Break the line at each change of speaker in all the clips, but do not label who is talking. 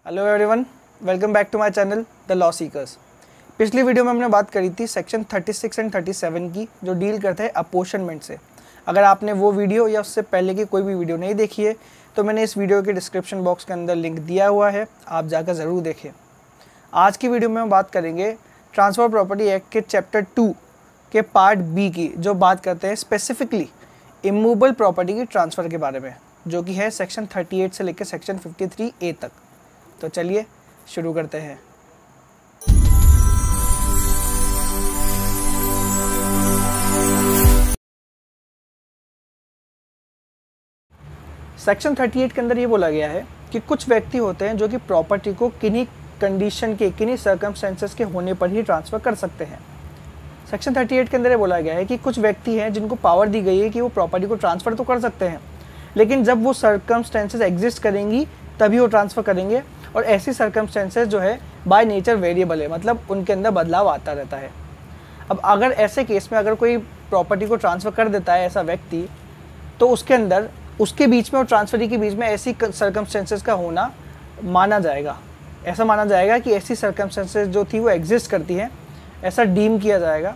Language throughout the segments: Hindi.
Hello everyone, welcome back to my channel the law seekers. पिछली वीडियो में हमने बात करी थी सेक्शन 36 एंड 37 की, जो डील करते हैं अपोर्शनमेंट से। अगर आपने वो वीडियो या उससे पहले की कोई भी वीडियो नहीं देखी है तो मैंने इस वीडियो के डिस्क्रिप्शन बॉक्स के अंदर लिंक दिया हुआ है, आप जाकर ज़रूर देखें। आज की वीडियो में हम बात करेंगे ट्रांसफ़र प्रॉपर्टी एक्ट के चैप्टर 2 के पार्ट बी की, जो बात करते हैं स्पेसिफिकली इमूवेबल प्रॉपर्टी की ट्रांसफ़र के बारे में, जो कि है सेक्शन 38 से लेकर सेक्शन 53A तक। तो चलिए शुरू करते हैं। सेक्शन 38 के अंदर ये बोला गया है कि कुछ व्यक्ति होते हैं जो कि प्रॉपर्टी को किन्हीं कंडीशन के, किन्हीं सर्कमस्टेंसेस के होने पर ही ट्रांसफ़र कर सकते हैं। सेक्शन 38 के अंदर ये बोला गया है कि कुछ व्यक्ति हैं जिनको पावर दी गई है कि वो प्रॉपर्टी को ट्रांसफ़र तो कर सकते हैं, लेकिन जब वो सर्कमस्टेंसेस एग्जिस्ट करेंगी तभी वो ट्रांसफ़र करेंगे। और ऐसी सर्कमस्टेंसेस जो है बाय नेचर वेरिएबल है, मतलब उनके अंदर बदलाव आता रहता है। अब अगर ऐसे केस में अगर कोई प्रॉपर्टी को ट्रांसफ़र कर देता है ऐसा व्यक्ति, तो उसके अंदर उसके बीच में और ट्रांसफरी के बीच में ऐसी सर्कमस्टेंसेस का होना माना जाएगा। ऐसा माना जाएगा कि ऐसी सर्कमस्टेंसेस जो थी वो एग्जिस्ट करती हैं, ऐसा डीम किया जाएगा।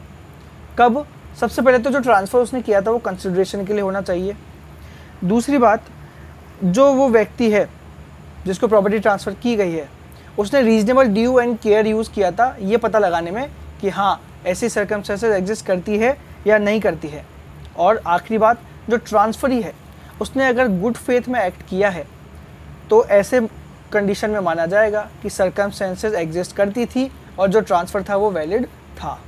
कब? सबसे पहले तो जो ट्रांसफ़र उसने किया था वो कंसिडरेशन के लिए होना चाहिए। दूसरी बात, जो वो व्यक्ति है जिसको प्रॉपर्टी ट्रांसफ़र की गई है, उसने reasonable due and care use किया था ये पता लगाने में कि हाँ ऐसी सर्कमस्टेंसेस एग्जिस्ट करती है या नहीं करती है। और आखिरी बात, जो ट्रांसफरी है उसने अगर गुड फेथ में एक्ट किया है तो ऐसे कंडीशन में माना जाएगा कि सर्कमस्टेंसेस एग्जिस्ट करती थी और जो ट्रांसफ़र था वो वैलिड था।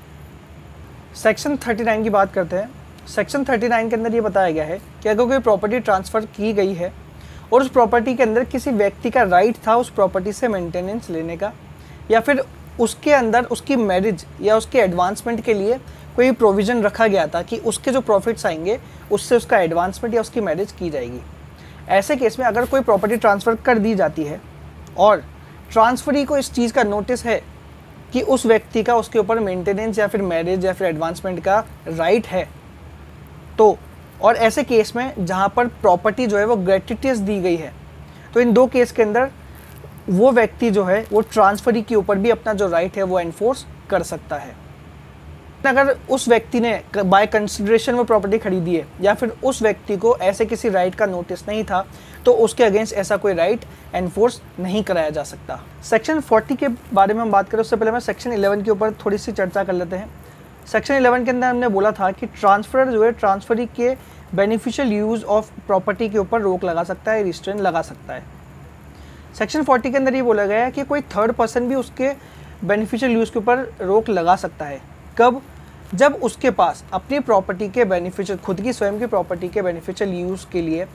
सेक्शन 39 की बात करते हैं। सेक्शन 39 के अंदर ये बताया गया है कि अगर कोई प्रॉपर्टी ट्रांसफ़र की गई है और उस प्रॉपर्टी के अंदर किसी व्यक्ति का राइट था उस प्रॉपर्टी से मेंटेनेंस लेने का, या फिर उसके अंदर उसकी मैरिज या उसके एडवांसमेंट के लिए कोई प्रोविज़न रखा गया था कि उसके जो प्रॉफिट्स आएंगे उससे उसका एडवांसमेंट या उसकी मैरिज की जाएगी। ऐसे केस में अगर कोई प्रॉपर्टी ट्रांसफ़र कर दी जाती है और ट्रांसफरी को इस चीज़ का नोटिस है कि उस व्यक्ति का उसके ऊपर मेंटेनेंस या फिर मैरिज या फिर एडवांसमेंट का राइट है, तो और ऐसे केस में जहाँ पर प्रॉपर्टी जो है वो ग्रेट्युटस दी गई है, तो इन दो केस के अंदर वो व्यक्ति जो है वो ट्रांसफरी के ऊपर भी अपना जो राइट है वो एनफोर्स कर सकता है। अगर उस व्यक्ति ने बाय कंसिडरेशन वो प्रॉपर्टी खरीदी है या फिर उस व्यक्ति को ऐसे किसी राइट का नोटिस नहीं था, तो उसके अगेंस्ट ऐसा कोई राइट एनफोर्स नहीं कराया जा सकता। सेक्शन 40 के बारे में हम बात करें उससे पहले मैं सेक्शन 11 के ऊपर थोड़ी सी चर्चा कर लेते हैं। सेक्शन 11 के अंदर हमने बोला था कि ट्रांसफर जो है ट्रांसफरी के बेनिफिशियल यूज़ ऑफ प्रॉपर्टी के ऊपर रोक लगा सकता है, रिस्ट्रेन लगा सकता है। सेक्शन 40 के अंदर ये बोला गया है कि कोई थर्ड पर्सन भी उसके बेनिफिशियल यूज़ के ऊपर रोक लगा सकता है। कब? जब उसके पास अपनी प्रॉपर्टी के बेनिफिशियल, खुद की स्वयं की प्रॉपर्टी के बेनिफिशियल यूज़ के लिए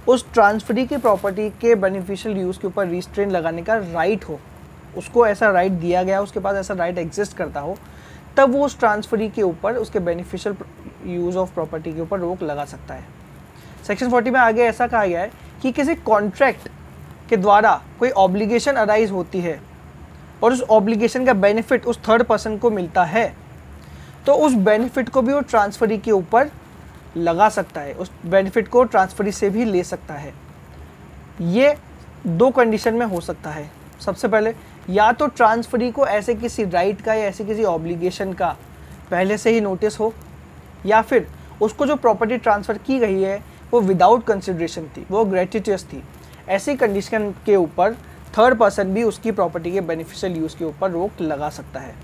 उस ट्रांसफरी की प्रॉपर्टी के बेनिफिशियल यूज़ के ऊपर रिस्ट्रेन लगाने का राइट हो, उसको ऐसा राइट दिया गया, उसके पास ऐसा राइट एग्जिस्ट करता हो, तब वो उस ट्रांसफरी के ऊपर उसके बेनिफिशियल यूज़ ऑफ प्रॉपर्टी के ऊपर रोक लगा सकता है। सेक्शन 40 में आगे ऐसा कहा गया है कि किसी कॉन्ट्रैक्ट के द्वारा कोई ऑब्लिगेशन अराइज होती है और उस ऑब्लिगेशन का बेनिफिट उस थर्ड पर्सन को मिलता है, तो उस बेनिफिट को भी वो ट्रांसफरी के ऊपर लगा सकता है, उस बेनिफिट को ट्रांसफरी से भी ले सकता है। ये दो कंडीशन में हो सकता है। सबसे पहले, या तो ट्रांसफरी को ऐसे किसी राइट का या ऐसे किसी ऑब्लिगेशन का पहले से ही नोटिस हो, या फिर उसको जो प्रॉपर्टी ट्रांसफ़र की गई है वो विदाउट कंसिडरेशन थी, वो ग्रेट्युटस थी। ऐसी कंडीशन के ऊपर थर्ड पर्सन भी उसकी प्रॉपर्टी के बेनिफिशियल यूज़ के ऊपर रोक लगा सकता है।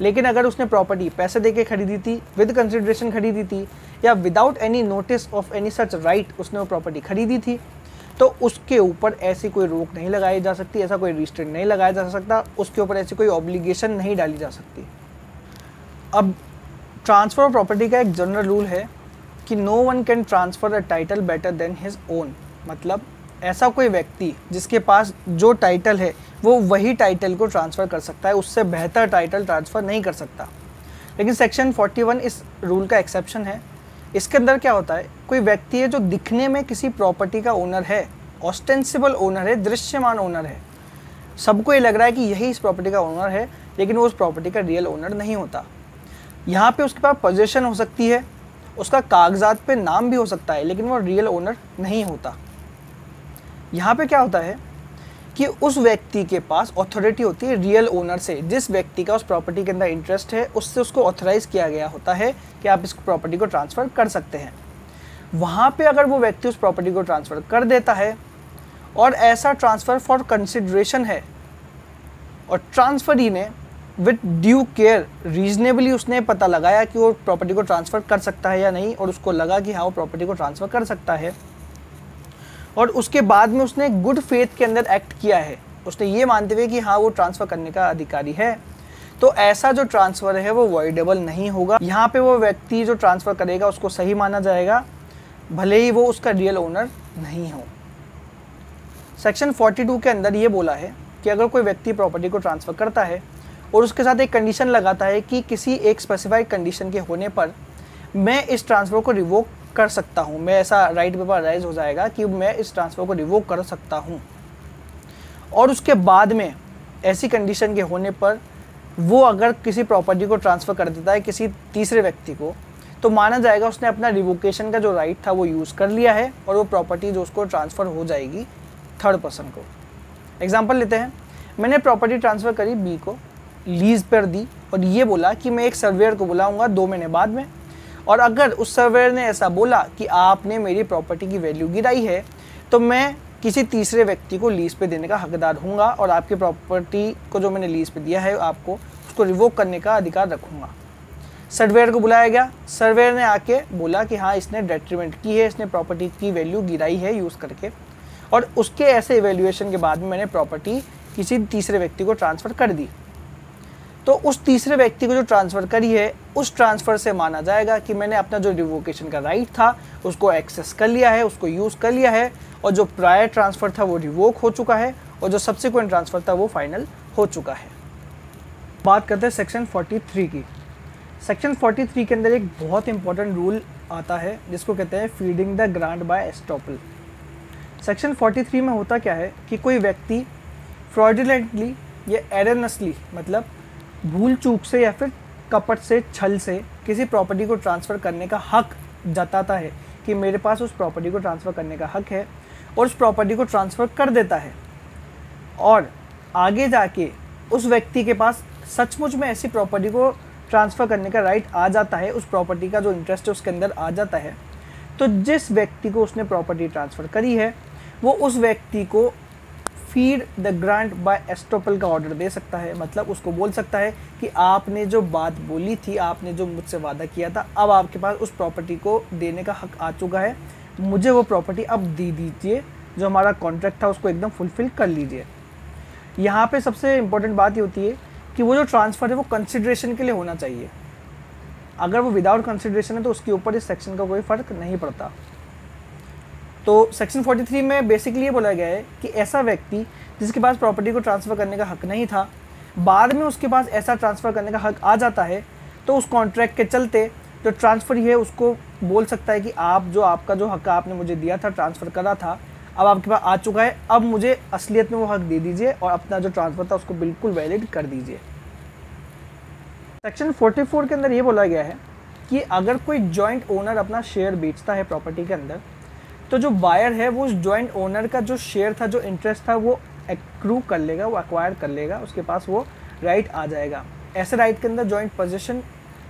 लेकिन अगर उसने प्रॉपर्टी पैसे देके खरीदी थी, विद कंसिडरेशन खरीदी थी, या without any notice of any such right उसने वो प्रॉपर्टी खरीदी थी, तो उसके ऊपर ऐसी कोई रोक नहीं लगाई जा सकती, ऐसा कोई रिस्ट्रेंट नहीं लगाया जा सकता, उसके ऊपर ऐसी कोई ऑब्लिगेशन नहीं डाली जा सकती। अब ट्रांसफ़र ऑफ प्रॉपर्टी का एक जनरल रूल है कि no one can transfer a title better than his own, मतलब ऐसा कोई व्यक्ति जिसके पास जो टाइटल है वो वही टाइटल को ट्रांसफ़र कर सकता है, उससे बेहतर टाइटल ट्रांसफ़र नहीं कर सकता। लेकिन सेक्शन 41 इस रूल का एक्सेप्शन है। इसके अंदर क्या होता है, कोई व्यक्ति है जो दिखने में किसी प्रॉपर्टी का ओनर है, ऑस्टेंसिबल ओनर है, दृश्यमान ओनर है, सबको ये लग रहा है कि यही इस प्रॉपर्टी का ओनर है, लेकिन वो उस प्रॉपर्टी का रियल ओनर नहीं होता। यहाँ पे उसके पास पोजीशन हो सकती है, उसका कागजात पे नाम भी हो सकता है, लेकिन वो रियल ओनर नहीं होता। यहाँ पे क्या होता है कि उस व्यक्ति के पास अथॉरिटी होती है रियल ओनर से, जिस व्यक्ति का उस प्रॉपर्टी के अंदर इंटरेस्ट है उससे उसको ऑथराइज किया गया होता है कि आप इस प्रॉपर्टी को ट्रांसफ़र कर सकते हैं। वहाँ पे अगर वो व्यक्ति उस प्रॉपर्टी को ट्रांसफ़र कर देता है और ऐसा ट्रांसफ़र फॉर कंसिडरेशन है और ट्रांसफरी ने विद ड्यू केयर रीजनेबली उसने पता लगाया कि वो प्रॉपर्टी को ट्रांसफ़र कर सकता है या नहीं, और उसको लगा कि हाँ वो प्रॉपर्टी को ट्रांसफ़र कर सकता है, और उसके बाद में उसने गुड फेथ के अंदर एक्ट किया है, उसने ये मानते हुए कि हाँ वो ट्रांसफ़र करने का अधिकारी है, तो ऐसा जो ट्रांसफ़र है वो वॉइडेबल नहीं होगा। यहाँ पे वो व्यक्ति जो ट्रांसफ़र करेगा उसको सही माना जाएगा, भले ही वो उसका रियल ओनर नहीं हो। सेक्शन 42 के अंदर ये बोला है कि अगर कोई व्यक्ति प्रॉपर्टी को ट्रांसफ़र करता है और उसके साथ एक कंडीशन लगाता है कि किसी एक स्पेसिफाइड कंडीशन के होने पर मैं इस ट्रांसफ़र को रिवोक कर सकता हूँ, मैं ऐसा राइट पेपर राइज हो जाएगा कि मैं इस ट्रांसफ़र को रिवोक कर सकता हूँ, और उसके बाद में ऐसी कंडीशन के होने पर वो अगर किसी प्रॉपर्टी को ट्रांसफ़र कर देता है किसी तीसरे व्यक्ति को, तो माना जाएगा उसने अपना रिवोकेशन का जो राइट था वो यूज़ कर लिया है और वो प्रॉपर्टी जो उसको ट्रांसफ़र हो जाएगी थर्ड पर्सन को। एग्जांपल लेते हैं, मैंने प्रॉपर्टी ट्रांसफ़र करी बी को, लीज़ पर दी और ये बोला कि मैं एक सर्वेयर को बुलाऊंगा 2 महीने बाद में, और अगर उस सर्वेयर ने ऐसा बोला कि आपने मेरी प्रॉपर्टी की वैल्यू गिराई है तो मैं किसी तीसरे व्यक्ति को लीज़ पे देने का हकदार हूँगा और आपकी प्रॉपर्टी को जो मैंने लीज़ पे दिया है आपको उसको रिवोक करने का अधिकार रखूँगा। सर्वेयर को बुलाया गया, सर्वेयर ने आके बोला कि हाँ इसने डेट्रीमेंट की है, इसने प्रॉपर्टी की वैल्यू गिराई है यूज़ करके, और उसके ऐसे इवैल्यूएशन के बाद में मैंने प्रॉपर्टी किसी तीसरे व्यक्ति को ट्रांसफ़र कर दी। तो उस तीसरे व्यक्ति को जो ट्रांसफ़र करी है उस ट्रांसफ़र से माना जाएगा कि मैंने अपना जो रिवोकेशन का राइट था उसको एक्सेस कर लिया है, उसको यूज़ कर लिया है, और जो प्रायर ट्रांसफ़र था वो रिवोक हो चुका है और जो सब्सिक्वेंट ट्रांसफ़र था वो फाइनल हो चुका है। बात करते हैं सेक्शन 43 की। सेक्शन 43 के अंदर एक बहुत इंपॉर्टेंट रूल आता है जिसको कहते हैं feeding the grant by estoppel. Section 43 में होता क्या है कि कोई व्यक्ति फ्रॉडुलेंटली या एरनसली, मतलब भूल चूक से या फिर कपट से, छल से किसी प्रॉपर्टी को ट्रांसफ़र करने का हक जताता है कि मेरे पास उस प्रॉपर्टी को ट्रांसफ़र करने का हक है, और उस प्रॉपर्टी को ट्रांसफ़र कर देता है, और आगे जाके उस व्यक्ति के पास सचमुच में ऐसी प्रॉपर्टी को ट्रांसफ़र करने का राइट आ जाता है, उस प्रॉपर्टी का जो इंटरेस्ट है उसके अंदर आ जाता है, तो जिस व्यक्ति को उसने प्रॉपर्टी ट्रांसफ़र करी है वो उस व्यक्ति को feed the grant by estoppel का ऑर्डर दे सकता है। मतलब उसको बोल सकता है कि आपने जो बात बोली थी, आपने जो मुझसे वादा किया था, अब आपके पास उस प्रॉपर्टी को देने का हक आ चुका है, मुझे वो प्रॉपर्टी अब दे दीजिए, जो हमारा कॉन्ट्रैक्ट था उसको एकदम फुलफ़िल कर लीजिए। यहाँ पे सबसे इम्पोर्टेंट बात ये होती है कि वो जो ट्रांसफ़र है वो कंसिडरेशन के लिए होना चाहिए। अगर वो विदाउट कंसिडरेशन है तो उसके ऊपर इस सेक्शन का कोई फ़र्क नहीं पड़ता। तो सेक्शन 43 में बेसिकली ये बोला गया है कि ऐसा व्यक्ति जिसके पास प्रॉपर्टी को ट्रांसफ़र करने का हक नहीं था, बाद में उसके पास ऐसा ट्रांसफ़र करने का हक आ जाता है, तो उस कॉन्ट्रैक्ट के चलते जो ट्रांसफ़र है उसको बोल सकता है कि आप जो आपका जो हक आपने मुझे दिया था, ट्रांसफ़र करा था, अब आपके पास आ चुका है, अब मुझे असलियत में वो हक दे दीजिए और अपना जो ट्रांसफ़र था उसको बिल्कुल वैलिड कर दीजिए। सेक्शन 44 के अंदर ये बोला गया है कि अगर कोई जॉइंट ओनर अपना शेयर बेचता है प्रॉपर्टी के अंदर, तो जो बायर है वो उस जॉइंट ओनर का जो शेयर था, जो इंटरेस्ट था, वो एक्रू कर लेगा, वो एक्वायर कर लेगा, उसके पास वो राइट आ जाएगा। ऐसे राइट के अंदर joint position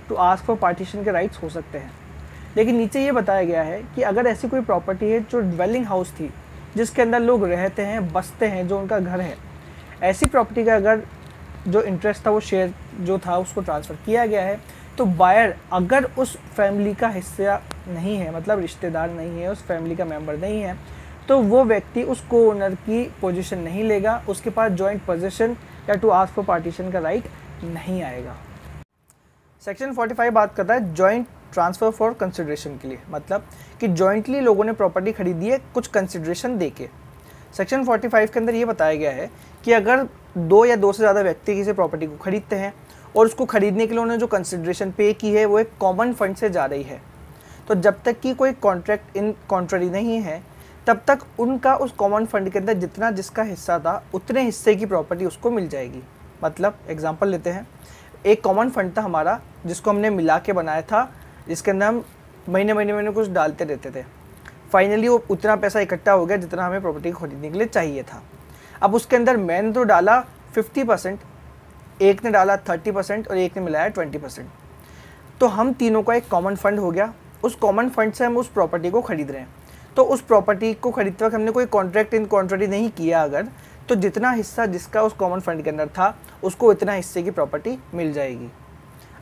to ask for partition के राइट्स हो सकते हैं। लेकिन नीचे ये बताया गया है कि अगर ऐसी कोई प्रॉपर्टी है जो ड्वेलिंग हाउस थी, जिसके अंदर लोग रहते हैं, बसते हैं, जो उनका घर है, ऐसी प्रॉपर्टी का अगर जो इंटरेस्ट था, वो शेयर जो था उसको ट्रांसफ़र किया गया है, तो बायर अगर उस फैमिली का हिस्सा नहीं है, मतलब रिश्तेदार नहीं है, उस फैमिली का मेंबर नहीं है, तो वो व्यक्ति उस को ओनर की पोजीशन नहीं लेगा, उसके पास जॉइंट पोजीशन या टू आस्क फॉर पार्टीशन का राइट नहीं आएगा। सेक्शन 45 बात करता है जॉइंट ट्रांसफ़र फॉर कंसिडरेशन के लिए, मतलब कि जॉइंटली लोगों ने प्रॉपर्टी खरीदी है कुछ कंसिडरेशन दे के। सेक्शन 45 के अंदर ये बताया गया है कि अगर 2 या 2 से ज़्यादा व्यक्ति किसी प्रॉपर्टी को खरीदते हैं और उसको खरीदने के लिए उन्होंने जो कंसिडरेशन पे की है वो एक कॉमन फंड से जा रही है, तो जब तक कि कोई कॉन्ट्रैक्ट इन कॉन्ट्ररी नहीं है तब तक उनका उस कॉमन फंड के अंदर जितना जिसका हिस्सा था उतने हिस्से की प्रॉपर्टी उसको मिल जाएगी। मतलब एग्जांपल लेते हैं, एक कॉमन फंड था हमारा जिसको हमने मिला के बनाया था, जिसके अंदर हम महीने महीने कुछ डालते रहते थे। फाइनली वो उतना पैसा इकट्ठा हो गया जितना हमें प्रॉपर्टी खरीदने के लिए चाहिए था। अब उसके अंदर मैंने तो डाला 50%, एक ने डाला 30% और एक ने मिलाया 20%। तो हम तीनों का एक कॉमन फंड हो गया। उस कॉमन फंड से हम उस प्रॉपर्टी को खरीद रहे हैं। तो उस प्रॉपर्टी को खरीदते वक्त हमने कोई कॉन्ट्रैक्ट इन कॉन्ट्रैक्ट नहीं किया अगर, तो जितना हिस्सा जिसका उस कॉमन फंड के अंदर था उसको इतना हिस्से की प्रॉपर्टी मिल जाएगी।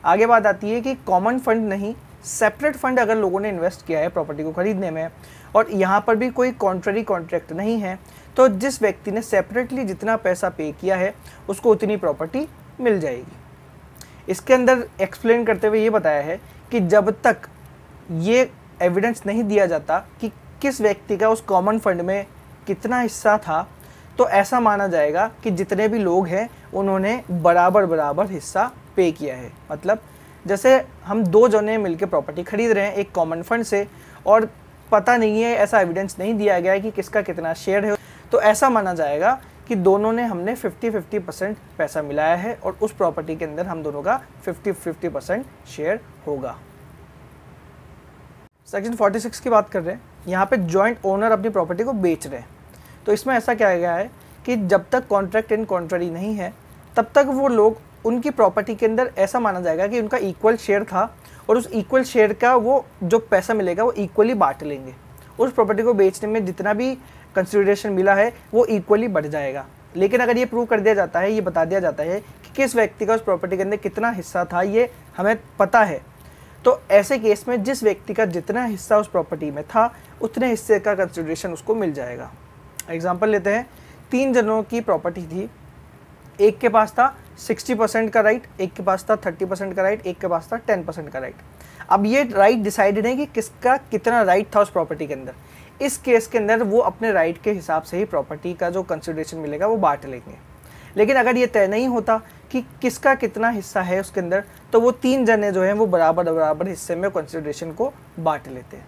आगे बात आती है कि कॉमन फंड नहीं, सेपरेट फंड अगर लोगों ने इन्वेस्ट किया है प्रॉपर्टी को खरीदने में और यहाँ पर भी कोई कॉन्ट्ररी कॉन्ट्रैक्ट नहीं है, तो जिस व्यक्ति ने सेपरेटली जितना पैसा पे किया है उसको उतनी प्रॉपर्टी मिल जाएगी। इसके अंदर एक्सप्लेन करते हुए ये बताया है कि जब तक ये एविडेंस नहीं दिया जाता कि किस व्यक्ति का उस कॉमन फंड में कितना हिस्सा था, तो ऐसा माना जाएगा कि जितने भी लोग हैं उन्होंने बराबर बराबर हिस्सा पे किया है। मतलब जैसे हम दो जने मिलकर प्रॉपर्टी खरीद रहे हैं एक कॉमन फंड से और पता नहीं है, ऐसा एविडेंस नहीं दिया गया है कि किसका कितना शेयर है, तो ऐसा माना जाएगा कि दोनों ने हमने 50-50% पैसा मिलाया है और उस प्रॉपर्टी के अंदर हम दोनों का 50-50% शेयर होगा। सेक्शन 46 की बात कर रहे हैं। यहाँ पे जॉइंट ओनर अपनी प्रॉपर्टी को बेच रहे हैं। तो इसमें ऐसा क्या गया है कि जब तक कॉन्ट्रैक्ट इन कॉन्ट्ररी नहीं है तब तक वो लोग उनकी प्रॉपर्टी के अंदर ऐसा माना जाएगा कि उनका इक्वल शेयर था और उस इक्वल शेयर का वो जो पैसा मिलेगा वो इक्वली बांट लेंगे। उस प्रॉपर्टी को बेचने में जितना भी कंसिडरेशन मिला है वो इक्वली बढ़ जाएगा। लेकिन अगर ये प्रूव कर दिया जाता है, ये बता दिया जाता है कि किस व्यक्ति का उस प्रॉपर्टी के अंदर कितना हिस्सा था, ये हमें पता है, तो ऐसे केस में जिस व्यक्ति का जितना हिस्सा उस प्रॉपर्टी में था उतने हिस्से का कंसिडरेशन उसको मिल जाएगा। एग्जाम्पल लेते हैं, 3 जनों की प्रॉपर्टी थी, एक के पास था 60% का राइट, एक के पास था 30% का राइट, एक के पास था 10% का राइट। अब ये राइट डिसाइडेड है कि किसका कितना राइट था उस प्रॉपर्टी के अंदर। इस केस के अंदर वो अपने राइट के हिसाब से ही प्रॉपर्टी का जो कंसिडरेशन मिलेगा वो बांट लेंगे। लेकिन अगर ये तय नहीं होता कि किसका कितना हिस्सा है उसके अंदर, तो वो 3 जने जो हैं वो बराबर बराबर हिस्से में कंसिडरेशन को बांट लेते हैं।